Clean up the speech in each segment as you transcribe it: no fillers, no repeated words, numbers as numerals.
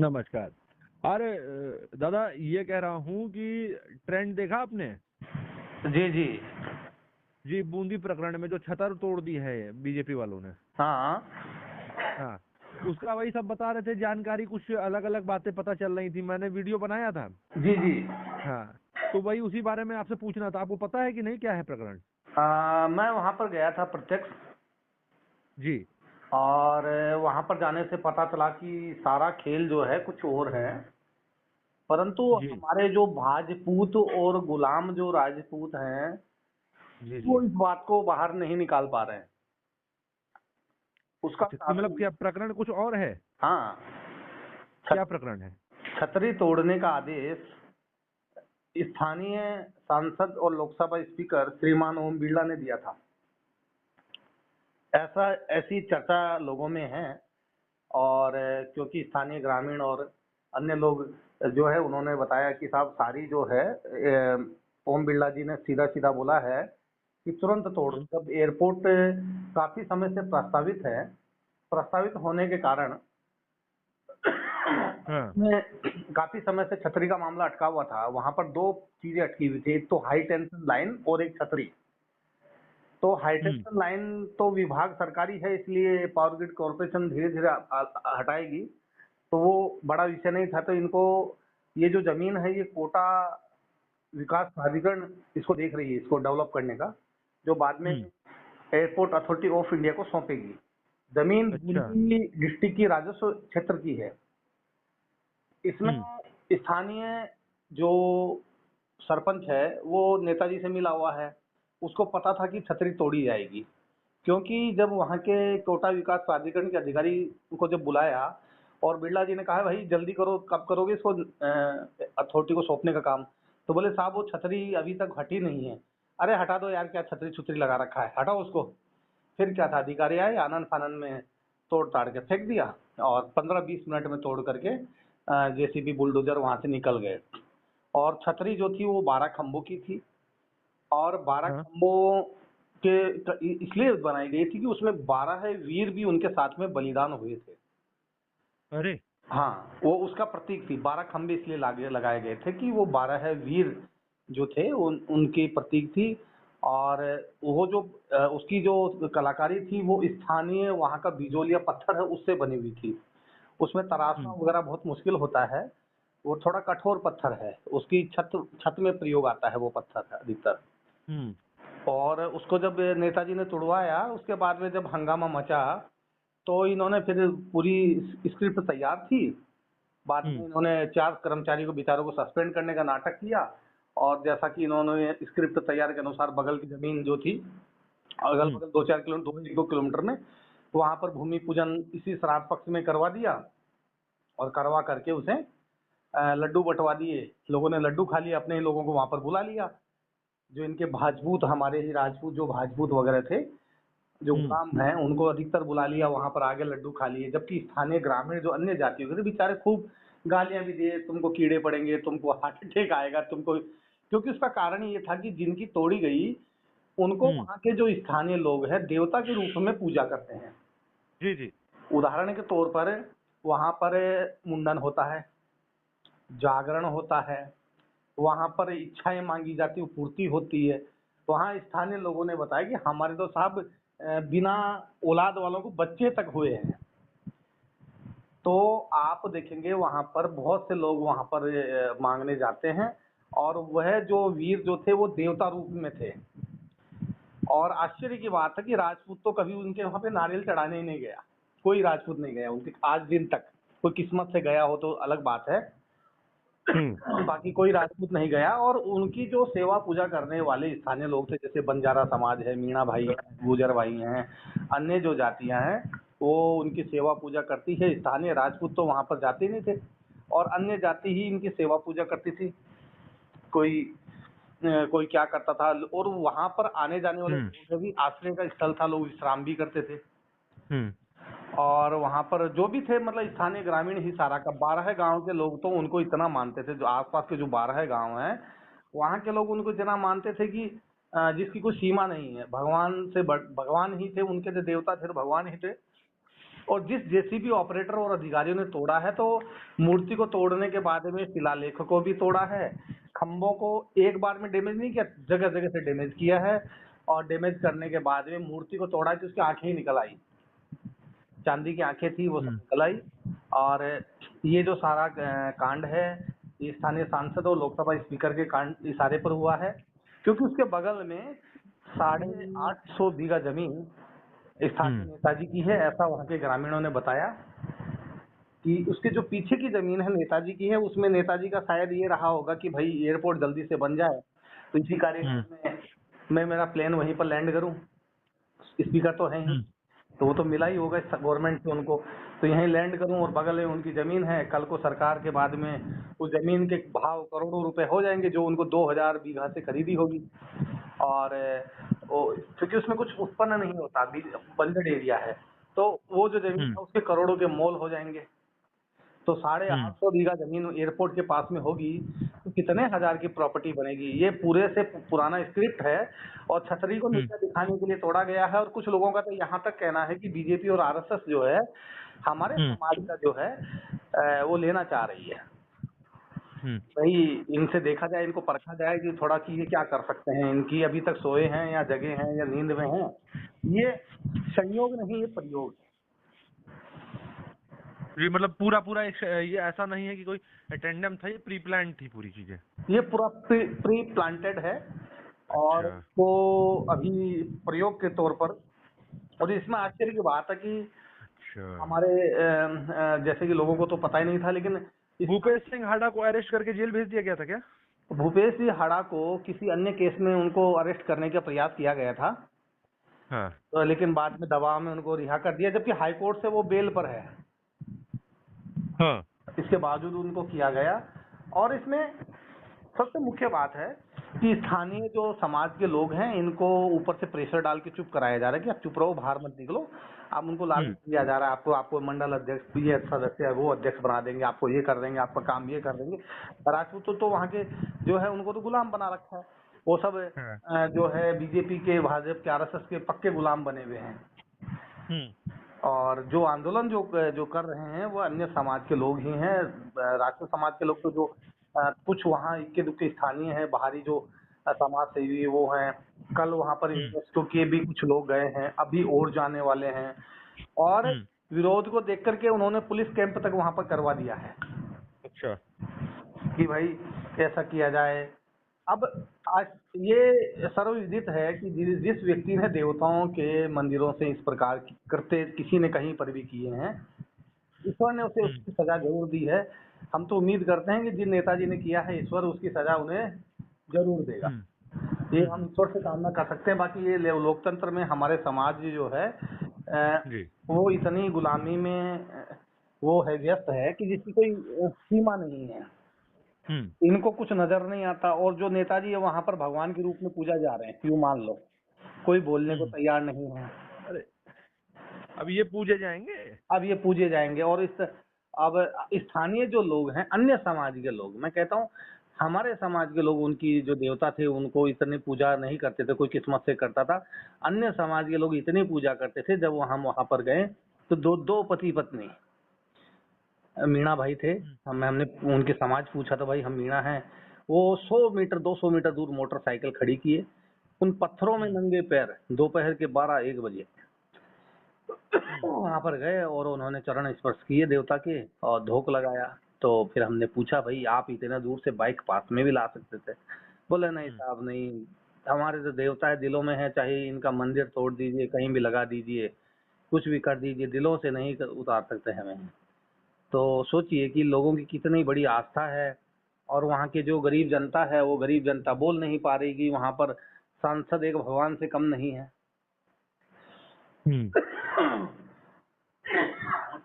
नमस्कार। अरे दादा ये कह रहा हूँ कि ट्रेंड देखा आपने? जी जी। जी, बूंदी प्रकरण में जो छतर तोड़ दी है बीजेपी वालों ने। हाँ हाँ, उसका वही सब बता रहे थे, जानकारी कुछ अलग अलग बातें पता चल रही थी, मैंने वीडियो बनाया था। जी जी। हाँ, तो वही उसी बारे में आपसे पूछना था, आपको पता है कि नहीं क्या है प्रकरण? मैं वहाँ पर गया था प्रत्यक्ष। जी और वहाँ पर जाने से पता चला कि सारा खेल जो है कुछ और है। परंतु जी हमारे जो भाजपूत और गुलाम जो राजपूत हैं जी वो जी। इस बात को बाहर नहीं निकाल पा रहे हैं। उसका अच्छा, तो मतलब कारण, क्या प्रकरण कुछ और है? हाँ, क्या छत- प्रकरण है? छतरी तोड़ने का आदेश स्थानीय सांसद और लोकसभा स्पीकर श्रीमान ओम बिरला ने दिया था। ऐसा ऐसी चर्चा लोगों में है। और क्योंकि स्थानीय ग्रामीण और अन्य लोग जो है उन्होंने बताया कि साहब सारी जो है ओम बिरला जी ने सीधा सीधा बोला है कि तुरंत तोड़ दो। जब एयरपोर्ट काफी समय से प्रस्तावित है, प्रस्तावित होने के कारण हाँ। में काफी समय से छतरी का मामला अटका हुआ था। वहां पर दो चीजें अटकी हुई थी, एक तो हाई टेंशन लाइन और एक छतरी। तो हाई टेंशन लाइन तो विभाग सरकारी है, इसलिए पावर ग्रिड कॉर्पोरेशन धीरे धीरे हटाएगी, तो वो बड़ा विषय नहीं था। तो इनको ये जो जमीन है ये कोटा विकास प्राधिकरण इसको देख रही है, इसको डेवलप करने का, जो बाद में एयरपोर्ट अथॉरिटी ऑफ इंडिया को सौंपेगी। जमीन अच्छा। बूंदी डिस्ट्रिक्ट की राजस्व क्षेत्र की है। इसमें स्थानीय जो सरपंच है वो नेताजी से मिला हुआ है। उसको पता था कि छतरी तोड़ी जाएगी, क्योंकि जब वहाँ के कोटा विकास प्राधिकरण के अधिकारी को जब बुलाया और बिरला जी ने कहा भाई जल्दी करो, कब करोगे इसको अथॉरिटी को सौंपने का काम। तो बोले साहब वो छतरी अभी तक हटी नहीं है। अरे हटा दो यार, क्या छतरी छुतरी लगा रखा है, हटाओ उसको। फिर क्या था, अधिकारी आए, आनंद फानंद में तोड़ ताड़ के फेंक दिया और 15-20 मिनट में तोड़ करके जेसीबी बुलडोजर वहां से निकल गए। और छतरी जो थी वो 12 खंभों की थी। और 12 हाँ। खंभों के इसलिए बनाई गई थी कि उसमें 12 वीर भी उनके साथ में बलिदान हुए थे। अरे। हाँ, वो उसका प्रतीक थी। 12 खंभे इसलिए लगाए गए थे कि वो 12 वीर जो थे उनकी प्रतीक थी। और वो जो उसकी जो कलाकारी थी वो स्थानीय वहाँ का बिजोलिया पत्थर है उससे बनी हुई थी। उसमें तराशना वगैरह बहुत मुश्किल होता है। वो थोड़ा कठोर पत्थर है, उसकी छत छत में प्रयोग आता है वो पत्थर अधिकतर। हम्म। और उसको जब नेताजी ने तुड़वाया उसके बाद में जब हंगामा मचा, तो इन्होंने फिर पूरी स्क्रिप्ट तैयार थी। बाद में इन्होंने 4 कर्मचारी को बेचारों को सस्पेंड करने का नाटक किया। और जैसा कि इन्होंने स्क्रिप्ट तैयार के अनुसार बगल की जमीन जो थी अगल बगल 2-4 किलोमीटर 1-2 किलोमीटर में वहां पर भूमि पूजन इसी श्राद्ध पक्ष में करवा दिया। और करवा करके उसे लड्डू बंटवा दिए। लोगों ने लड्डू खा लिया, अपने ही लोगों को वहां पर बुला लिया। जो इनके भाजपूत, हमारे ही राजपूत जो भाजपूत वगैरह थे, जो गुलाम हैं, उनको अधिकतर बुला लिया वहां पर, आगे लड्डू खा लिए। जबकि स्थानीय ग्रामीण जो अन्य जाति के थे बेचारे खूब गालियां भी दिए, तुमको कीड़े पड़ेंगे, तुमको हार्ट अटैक आएगा, तुमको। क्योंकि उसका कारण ये था कि जिनकी तोड़ी गई उनको वहां के जो स्थानीय लोग हैं देवता के रूप में पूजा करते हैं। जी जी। उदाहरण के तौर पर वहां पर मुंडन होता है, जागरण होता है, वहां पर इच्छाएं मांगी जाती, पूर्ति होती है। वहां स्थानीय लोगों ने बताया कि हमारे तो साहब बिना औलाद वालों को बच्चे तक हुए हैं। तो आप देखेंगे वहां पर बहुत से लोग वहां पर मांगने जाते हैं। और वह जो वीर जो थे वो देवता रूप में थे। और आश्चर्य की बात है कि राजपूत तो कभी उनके वहां पे नारियल चढ़ाने ही नहीं गया। कोई राजपूत नहीं गया उनके आज दिन तक। कोई किस्मत से गया हो तो अलग बात है। बाकी कोई राजपूत नहीं गया। और उनकी जो सेवा पूजा करने वाले स्थानीय लोग थे, जैसे बंजारा समाज है, मीणा भाई है, गुजर भाई हैं, अन्य जो जातियां हैं वो उनकी सेवा पूजा करती है। स्थानीय राजपूत तो वहां पर जाते नहीं थे और अन्य जाति ही इनकी सेवा पूजा करती थी। कोई कोई क्या करता था। और वहां पर आने जाने वाले लोगों का भी आश्रय का स्थल था, लोग विश्राम भी करते थे। और वहां पर जो भी थे मतलब स्थानीय ग्रामीण ही सारा का 12 गांव के लोग तो उनको इतना मानते थे। जो आसपास के जो 12 गांव हैं वहां के लोग उनको इतना मानते थे कि जिसकी कोई सीमा नहीं है। भगवान से भगवान ही थे, उनके जो देवता थे तो भगवान ही थे। और जिस जेसीबी ऑपरेटर और अधिकारियों ने तोड़ा है, तो मूर्ति को तोड़ने के बाद में शिलालेख को भी तोड़ा है, खंभों को एक बार में डैमेज नहीं किया, जगह जगह से डैमेज किया है। और डैमेज करने के बाद में मूर्ति को तोड़ा कि उसकी आंखें ही निकल आई, चांदी की आंखें थी वो सब निकल आई। और ये जो सारा कांड है, ये स्थानीय सांसद और लोकसभा स्पीकर के कांड इशारे पर हुआ है, क्योंकि उसके बगल में 850 बीघा जमीन स्थानीय नेताजी की है, ऐसा वहाँ के ग्रामीणों ने बताया। कि उसके जो पीछे की जमीन है नेताजी की है, उसमें नेताजी का शायद ये रहा होगा कि भाई एयरपोर्ट जल्दी से बन जाए, तो इसी कार्यक्रम में मैं मेरा प्लेन वहीं पर लैंड करूं। स्पीकर तो है ही, तो वो तो मिला ही होगा गवर्नमेंट से उनको, तो यहीं लैंड करूं और बगल में उनकी जमीन है। कल को सरकार के बाद में उस जमीन के भाव करोड़ों रुपए हो जाएंगे, जो उनको 2000 बीघा से खरीदी होगी। और क्योंकि उसमें कुछ उत्पन्न नहीं होता, बंजर एरिया है, तो वो जो जमीन है उसके करोड़ों के मोल हो जाएंगे। तो 850 बीघा जमीन एयरपोर्ट के पास में होगी, तो कितने हजार की प्रॉपर्टी बनेगी। ये पूरे से पुराना स्क्रिप्ट है और छतरी को नीचा दिखाने के लिए तोड़ा गया है। और कुछ लोगों का तो यहाँ तक कहना है कि बीजेपी और आरएसएस जो है हमारे समाज का जो है वो लेना चाह रही है। भाई इनसे देखा जाए, इनको परखा जाए कि थोड़ा कि ये क्या कर सकते हैं, इनकी अभी तक सोए हैं या जगे हैं या नींद में हैं। ये संयोग नहीं, ये प्रयोग है। ये मतलब पूरा पूरा ये ऐसा नहीं है कि कोई अटेंडम था, ये प्री प्लान थी पूरी चीजें। ये पूरा प्री प्लांटेड है और वो अभी प्रयोग के तौर पर। और इसमें आश्चर्य की बात है कि हमारे जैसे कि लोगों को तो पता ही नहीं था, लेकिन भूपेश सिंह हाडा को अरेस्ट करके जेल भेज दिया गया था क्या? भूपेश सिंह हाडा को किसी अन्य केस में उनको अरेस्ट करने का प्रयास किया गया था। हाँ। तो लेकिन बाद में दबाव में उनको रिहा कर दिया, जबकि हाई कोर्ट से वो बेल पर है। हाँ। इसके बावजूद उनको किया गया। और इसमें सबसे मुख्य बात है कि स्थानीय जो समाज के लोग हैं, इनको ऊपर से प्रेशर डाल के चुप कराया जा रहा है कि आप चुप रहो, बाहर मत निकलो। अब उनको लालच दिया जा रहा है, आपको मंडल अध्यक्ष, ये सदस्य है, वो अध्यक्ष बना देंगे, आपको ये कर देंगे, आपका काम ये कर देंगे। राजपूत तो वहाँ के जो है उनको तो गुलाम बना रखा है। वो सब जो है बीजेपी के, भाजपा के, आरएसएस के पक्के गुलाम बने हुए हैं। और जो आंदोलन जो कर रहे हैं वो अन्य समाज के लोग ही हैं। राजपूत समाज के लोग तो जो कुछ वहाँ इक्के दुक्के स्थानीय हैं, बाहरी जो समाज सेवी वो हैं। कल वहाँ पर यूनेस्को के भी कुछ लोग गए हैं, अभी और जाने वाले हैं। और विरोध को देख करके उन्होंने पुलिस कैंप तक वहाँ पर करवा दिया है। अच्छा। कि भाई कैसा किया जाए। अब आज ये सर्वविदित है कि जिस व्यक्ति ने देवताओं के मंदिरों से इस प्रकार की करते किसी ने कहीं पर भी किए हैं, ईश्वर ने उसे उसकी सजा जरूर दी है। हम तो उम्मीद करते हैं कि जिन नेताजी ने किया है, ईश्वर उसकी सजा उन्हें जरूर देगा। ये हम ईश्वर से कामना कर सकते हैं। बाकी ये लोकतंत्र में हमारे समाज जो है वो इतनी गुलामी में वो है, व्यस्त है कि जिसकी कोई सीमा नहीं है। इनको कुछ नजर नहीं आता। और जो नेताजी है वहां पर भगवान के रूप में पूजा जा रहे हैं, यूं मान लो, कोई बोलने को तैयार नहीं है। अरे अब ये पूजे जाएंगे, अब ये पूजे जाएंगे। और अब स्थानीय जो लोग हैं, अन्य समाज के लोग, मैं कहता हूँ हमारे समाज के लोग, उनकी जो देवता थे उनको इतनी पूजा नहीं करते थे, कोई किस्मत से करता था। अन्य समाज के लोग इतनी पूजा करते थे। जब हम वहां पर गए तो दो पति पत्नी मीणा भाई थे, हमने उनके समाज पूछा तो भाई हम मीणा हैं। वो 100 मीटर 200 मीटर दूर मोटरसाइकिल खड़ी किए, उन पत्थरों में नंगे पैर, दोपहर के 12-1 बजे वहां पर गए और उन्होंने चरण स्पर्श किए देवता के और धोख लगाया। तो फिर हमने पूछा भाई आप इतने दूर से बाइक पास में भी ला सकते थे। बोले नहीं साहब नहीं, हमारे तो देवता है, दिलों में है, चाहे इनका मंदिर तोड़ दीजिए, कहीं भी लगा दीजिए, कुछ भी कर दीजिए, दिलों से नहीं उतार सकते हमें। तो सोचिए कि लोगों की कितनी बड़ी आस्था है। और वहाँ के जो गरीब जनता है, वो गरीब जनता बोल नहीं पा रही कि वहाँ पर सांसद एक भगवान से कम नहीं है।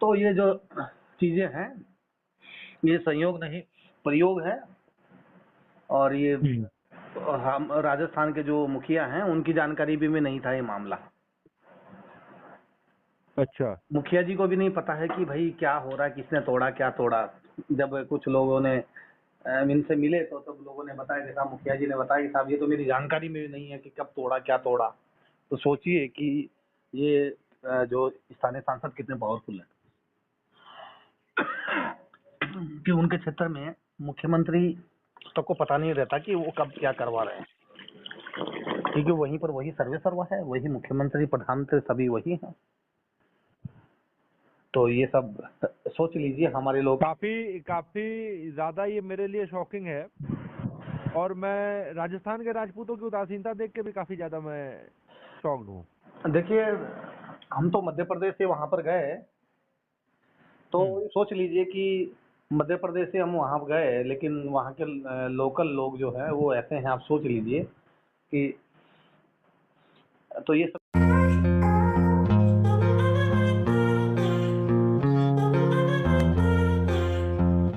तो ये जो चीजें हैं, ये संयोग नहीं प्रयोग है। और ये हम राजस्थान के जो मुखिया हैं उनकी जानकारी भी में नहीं था ये मामला। अच्छा। मुखिया जी को भी नहीं पता है कि भाई क्या हो रहा है, किसने तोड़ा, क्या तोड़ा। जब कुछ लोगों ने इनसे मिले तो तब लोगों ने बताया कि साहब, मुखिया जी ने बताया कि साहब ये तो मेरी जानकारी में भी नहीं है कि कब तोड़ा, क्या तोड़ा। तो सोचिए कि ये जो स्थानीय सांसद कितने पावरफुल हैं कि उनके क्षेत्र में मुख्यमंत्री तक को पता नहीं रहता कि वो कब क्या करवा रहे हैं, क्योंकि वहीं पर वही सर्वे सर्वा है, वही मुख्यमंत्री प्रधानमंत्री सभी वही हैं। तो ये सब सोच लीजिए हमारे लोग। काफी ज्यादा ये मेरे लिए शॉकिंग है, और मैं राजस्थान के राजपूतों की उदासीनता देख के भी काफी ज्यादा मैं शॉक्ड हूँ। देखिए, हम तो मध्य प्रदेश से वहां पर गए, तो सोच लीजिए कि मध्य प्रदेश से हम वहां गए, लेकिन वहां के लोकल लोग जो है वो ऐसे हैं, आप सोच लीजिए कि तो ये